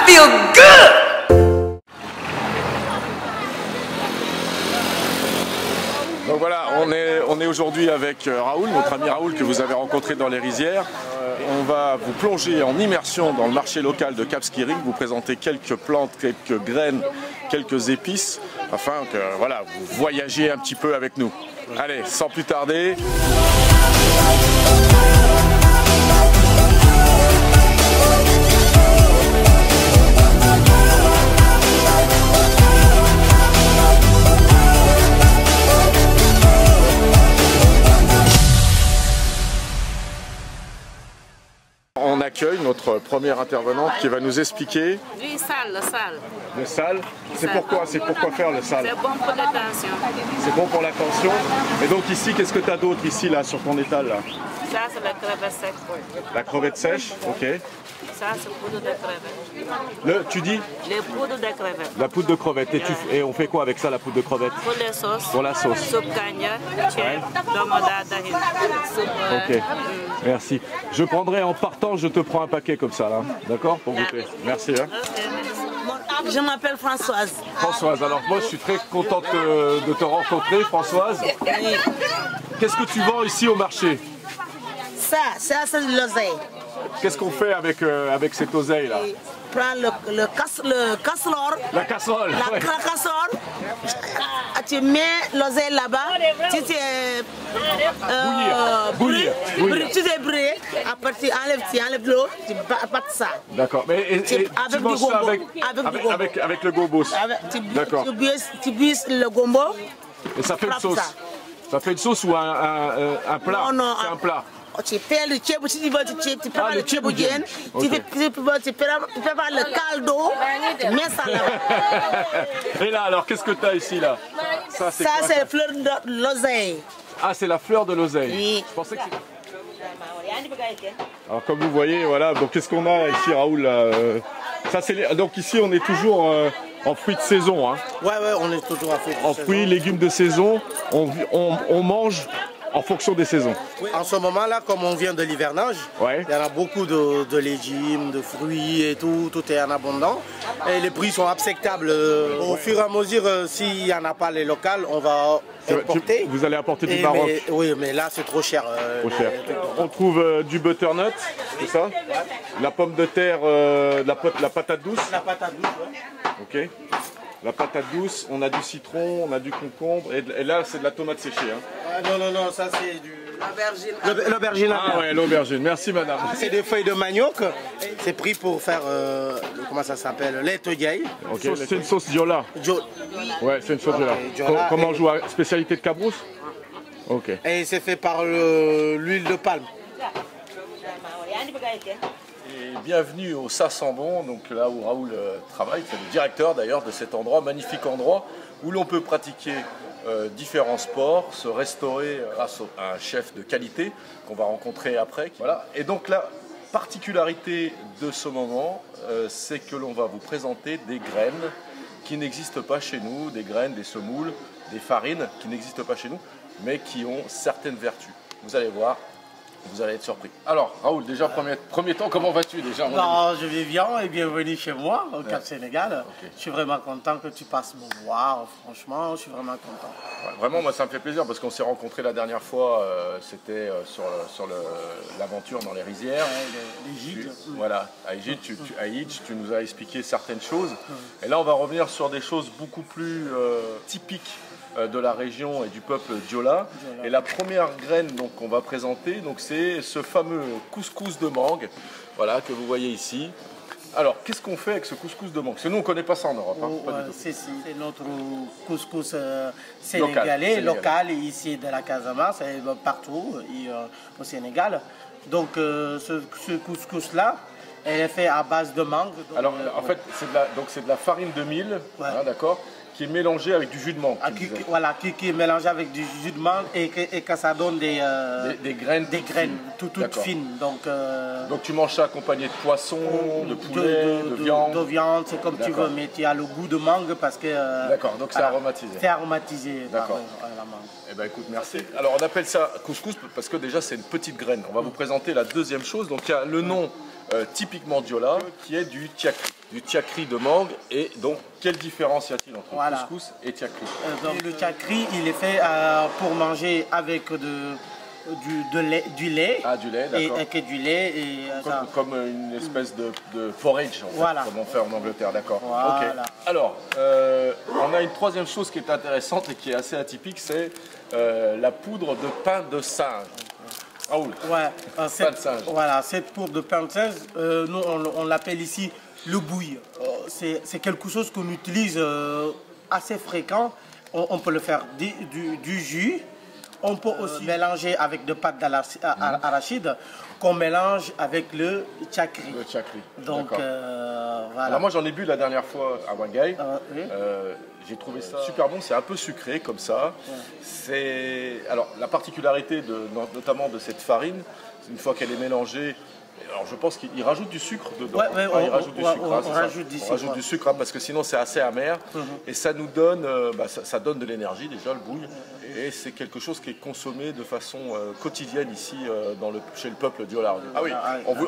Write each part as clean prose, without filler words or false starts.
feel good! Donc voilà, on est aujourd'hui avec Raoul, notre ami Raoul que vous avez rencontré dans les rizières. On va vous plonger en immersion dans le marché local de Cap Skirring, vous présenter quelques plantes, quelques graines, quelques épices, afin que voilà, vous voyagiez un petit peu avec nous. Allez, sans plus tarder. On accueille notre première intervenante qui va nous expliquer. Du sal, le sal. Le sal, c'est pourquoi faire le sal? C'est bon pour la tension. C'est bon pour la tension. Et donc ici, qu'est-ce que tu as d'autre ici là sur ton étal là? Ça c'est la crevette sèche. La crevette sèche, ok. Ça c'est poudre de crevette. Tu dis? Les poudres de crevette. La poudre de crevette. Et on fait quoi avec ça, la poudre de crevette? Pour les sauces. Pour la sauce. Soupe kanya, domoda, dahin. Ok, merci. Je prendrai en partant, je te prends un paquet comme ça là, d'accord? Pour goûter. Merci. Hein. Je m'appelle Françoise. Françoise, alors moi je suis très contente de te rencontrer, Françoise. Qu'est-ce que tu vends ici au marché? Ça c'est de l'oseille. Qu'est-ce qu'on fait avec cette oseille là? Prends le casserole. La casserole. La casserole. Tu mets l'oseille là-bas. Tu t'es Bouillir. Tu t'es brûlé. Après tu enlèves l'eau. Tu battes ça. D'accord. Mais tu manges ça avec le gombo. D'accord. Tu buis le gombo. Et ça fait une sauce. Ça fait une sauce ou un plat? Non. C'est un plat. Tu fais le tchèb, tu prépares le tchéboudienne, tu prépares le caldo, tu mets ça là-bas. Et là, alors, qu'est-ce que tu as ici là? Ça, c'est la fleur de l'oseille. Ah, c'est la fleur de l'oseille. Oui. Je pensais que c'était... Alors, comme vous voyez, voilà, donc qu'est-ce qu'on a ici, Raoul là, ça, donc ici, on est toujours en fruits de saison. Hein. Ouais, on est toujours en fruits de saison. En fruits, légumes de saison, on mange en fonction des saisons. Oui. En ce moment-là, comme on vient de l'hivernage, il y en a beaucoup de légumes, de fruits et tout est en abondance. Et les prix sont acceptables. Au fur et à mesure, s'il n'y en a pas les locales, on va importer. Vous allez apporter du Maroc? Oui, mais là c'est trop cher. Trop cher. On trouve du butternut, c'est ça? La pomme de terre, la patate douce? La patate douce, oui. Ok. La patate douce, on a du citron, on a du concombre, et là c'est de la tomate séchée. Hein. Ah, non, ça c'est du... L'aubergine. Ah ouais, l'aubergine, merci madame. C'est des feuilles de manioc, c'est pris pour faire, comment ça s'appelle, lait toyaï. Okay. C'est une sauce diola. Ouais, c'est une sauce diola. Comment on joue à spécialité de Cabrousse? Ok. Et c'est fait par l'huile de palme. Et bienvenue au Sassambon, donc là où Raoul travaille, c'est le directeur d'ailleurs de cet endroit, magnifique endroit où l'on peut pratiquer différents sports, se restaurer grâce à un chef de qualité qu'on va rencontrer après. Voilà. Et donc la particularité de ce moment, c'est que l'on va vous présenter des graines qui n'existent pas chez nous, des graines, des semoules, des farines qui n'existent pas chez nous, mais qui ont certaines vertus. Vous allez voir. Vous allez être surpris. Alors, Raoul, déjà, premier temps, comment vas-tu déjà? Non, je vais bien et bienvenue chez moi, au Cap Sénégal. Okay. Je suis vraiment content que tu passes me voir, franchement, je suis vraiment content. Ouais, vraiment, moi, ça me fait plaisir parce qu'on s'est rencontrés la dernière fois, c'était sur l'aventure dans les rizières. Ouais, les gîtes. Voilà, à Aïdj, tu nous as expliqué certaines choses. Et là, on va revenir sur des choses beaucoup plus typiques de la région et du peuple Diola. Et la première graine qu'on va présenter, c'est ce fameux couscous de mangue, voilà, que vous voyez ici. Alors, qu'est-ce qu'on fait avec ce couscous de mangue? Parce que nous, on ne connaît pas ça en Europe. Hein, c'est notre couscous sénégalais, local, ici de la Casamance, et partout au Sénégal. Donc, ce couscous-là, elle est fait à base de mangue. Donc, alors, en fait, c'est de la farine de mil, hein, d'accord, qui est mélangé avec du jus de mangue. Voilà, qui est mélangé avec du jus de mangue et que ça donne des graines toutes fines. Donc tu manges ça accompagné de poisson, de poulet, de viande? De viande, c'est comme tu veux, mais tu as le goût de mangue parce que... D'accord, donc c'est aromatisé. C'est aromatisé par la mangue. Eh bien écoute, merci. Alors on appelle ça couscous parce que déjà c'est une petite graine. On va vous présenter la deuxième chose. Donc il y a le nom typiquement Diola, qui est du tiakri de mangue. Et donc, quelle différence y a-t-il entre couscous et tiakri? Le tiakri, il est fait pour manger avec du lait. Ah, du lait, d'accord. Et du lait. Comme une espèce de porridge, en fait, comme on fait en Angleterre, d'accord. Voilà. Ok. Alors, on a une troisième chose qui est intéressante et qui est assez atypique, c'est la poudre de pain de singe. Raoul, pain de singe. Voilà, cette poudre de pain de singe, nous on l'appelle ici le bouille. C'est quelque chose qu'on utilise assez fréquent. On peut le faire du jus. On peut aussi mélanger avec de pâtes d'arachide qu'on mélange avec le tiakri. Le tiakri. Donc voilà. Alors moi j'en ai bu la dernière fois à Wangai. J'ai trouvé ça super bon, c'est un peu sucré comme ça. Alors la particularité notamment de cette farine, une fois qu'elle est mélangée, alors je pense qu'il rajoute du sucre dedans. Il rajoute du sucre. On rajoute du sucre parce que sinon c'est assez amer et ça nous donne, ça donne de l'énergie déjà le bouille et c'est quelque chose qui est consommé de façon quotidienne ici chez le peuple Diola. Ah oui,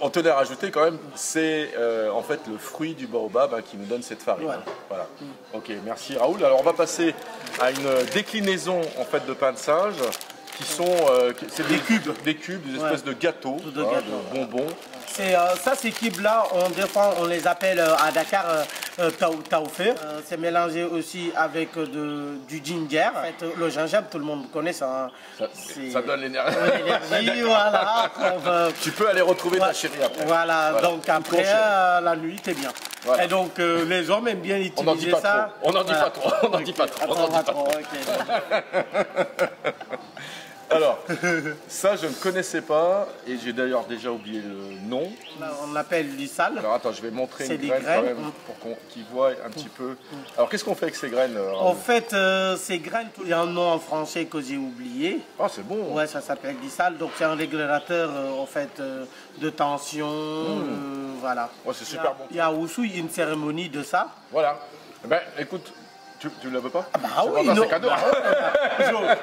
on tenait à rajouter quand même, c'est en fait le fruit du baobab qui nous donne cette farine. Voilà. Ok, merci Raoul. Alors on va passer à une déclinaison en fait de pain de singe. Qui sont des cubes, des espèces de gâteaux, de bonbons. Ces cubes-là, des fois on les appelle à Dakar taoufé. C'est mélangé aussi avec du ginger. En fait, le gingembre, tout le monde connaît ça. Ça donne l'énergie. Voilà. Tu peux aller retrouver ta chérie après. Voilà. Donc après, la nuit, t'es bien. Voilà. Et donc les hommes aiment bien utiliser ça. On n'en dit pas trop. On n'en dit pas trop. Alors, ça je ne connaissais pas et j'ai d'ailleurs déjà oublié le nom. On l'appelle l'issal. Alors attends, je vais montrer une graine quand même pour qu'ils voient un petit peu. Alors qu'est-ce qu'on fait avec ces graines? En fait, ces graines, il y a un nom en français que j'ai oublié. Ah c'est bon. Ouais, ça s'appelle l'issal. Donc c'est un régulateur en fait de tension. Voilà. Ouais, c'est super bon. Il y a aussi une cérémonie de ça. Voilà. Ben écoute. Tu ne la veux pas? Oui, non. Cadeau.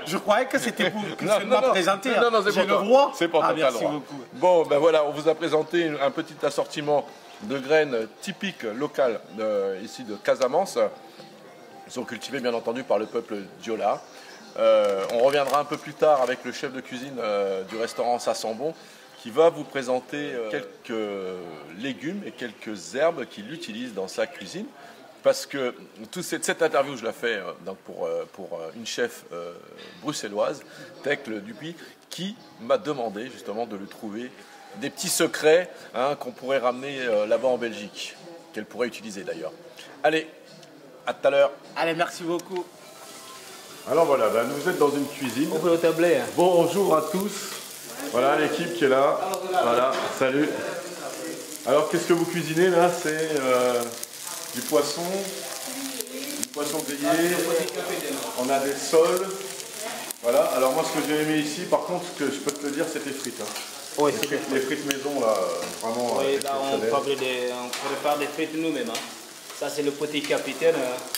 Je croyais que c'était pour que tu m'as présenté. Non, c'est pour toi. Droit. C'est pour toi. Merci beaucoup. Bon, ben voilà, on vous a présenté un petit assortiment de graines typiques locales ici de Casamance. Elles sont cultivées bien entendu par le peuple Diola. On reviendra un peu plus tard avec le chef de cuisine du restaurant Ça Sent Bon qui va vous présenter quelques légumes et quelques herbes qu'il utilise dans sa cuisine. Parce que cette interview, je la fais pour une chef bruxelloise, Thekle Dupuis, qui m'a demandé justement de lui trouver des petits secrets qu'on pourrait ramener là-bas en Belgique, qu'elle pourrait utiliser d'ailleurs. Allez, à tout à l'heure. Allez, merci beaucoup. Alors voilà, vous êtes dans une cuisine. On peut le tabler. Bonjour à tous. Voilà l'équipe qui est là. Voilà, salut. Alors qu'est-ce que vous cuisinez là? C'est... du poisson grillé, on a des sols. Voilà, alors moi ce que j'ai aimé ici, par contre, ce que je peux te le dire, c'est les frites. Oui, les frites maison, là, vraiment. Oui, là on prépare des frites nous-mêmes. Ça c'est le petit capitaine,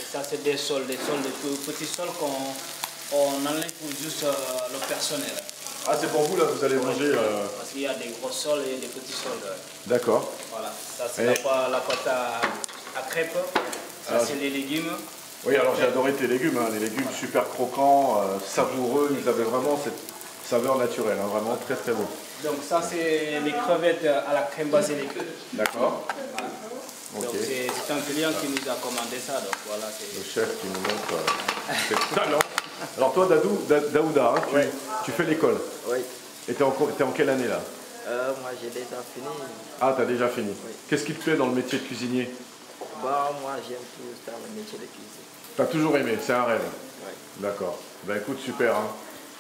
ça c'est des sols, des petits sols qu'on enlève pour juste le personnel. Ah, c'est pour vous là, vous allez manger. Parce qu'il y a des gros sols et des petits sols. D'accord. Voilà, ça c'est la pâte à crêpes, ça c'est les légumes. Oui, alors j'ai adoré tes légumes, les légumes super croquants, savoureux, ils avaient vraiment cette saveur naturelle, vraiment très très beau. Donc ça c'est les crevettes à la crème basilic. D'accord. Voilà. Okay. Donc c'est un client qui nous a commandé ça, donc voilà. Le chef qui nous montre ses talents. Alors toi Daouda, tu fais l'école. Oui. Et t'es en quelle année là? Moi j'ai déjà fini. Ah, t'as déjà fini. Oui. Qu'est-ce qui te plaît dans le métier de cuisinier? Moi j'aime tout ça, le métier de cuisine. T'as toujours aimé, c'est un rêve? Oui. D'accord. Ben écoute, super.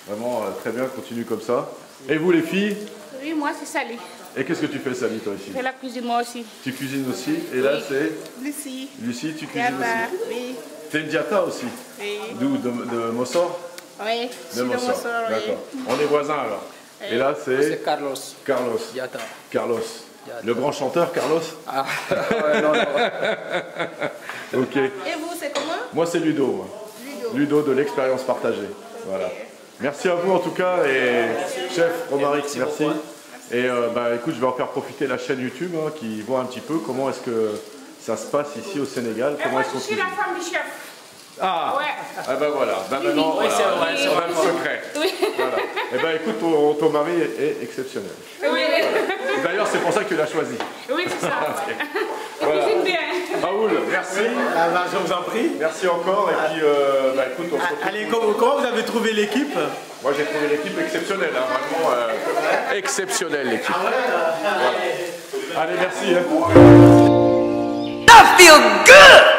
Vraiment très bien, continue comme ça. Et vous les filles? Oui, moi c'est Sally. Et qu'est-ce que tu fais Sally toi ici? Je fais la cuisine moi aussi. Tu cuisines aussi? Et là c'est? Lucie. Lucie, tu cuisines aussi? Oui. T'es une diata aussi? Oui. D'où? De Mossor? Oui, de Mossor. D'accord. On est voisins alors. Oui. Et là c'est Carlos. Carlos. Diata. Carlos. Diata. Le grand chanteur Carlos? Ah, ouais, non. Ok. Et vous, c'est comment? Moi c'est Ludo. Ludo de l'expérience partagée. Voilà. Merci à vous en tout cas et chef Romaric, merci. Et écoute, je vais en faire profiter la chaîne YouTube hein, qui voit un petit peu comment est-ce que ça se passe ici au Sénégal. Comment est-ce qu'on je suis la femme du chef. Ah, ouais. Ah ben voilà, maintenant oui, c'est vrai, c'est on a le secret. Oui. Voilà. Et ben écoute, ton mari est exceptionnel. Oui. Voilà. D'ailleurs, c'est pour ça que tu l'as choisi. Oui, c'est ça. Okay. Et Voilà. cuisine bien. Raoul, merci. Je vous en prie. Merci encore. Et puis, écoute, on se retrouve. Allez, comment vous avez trouvé l'équipe? Moi, j'ai trouvé l'équipe exceptionnelle, hein, vraiment exceptionnelle l'équipe. Voilà. Allez, merci. Hein. I feel good!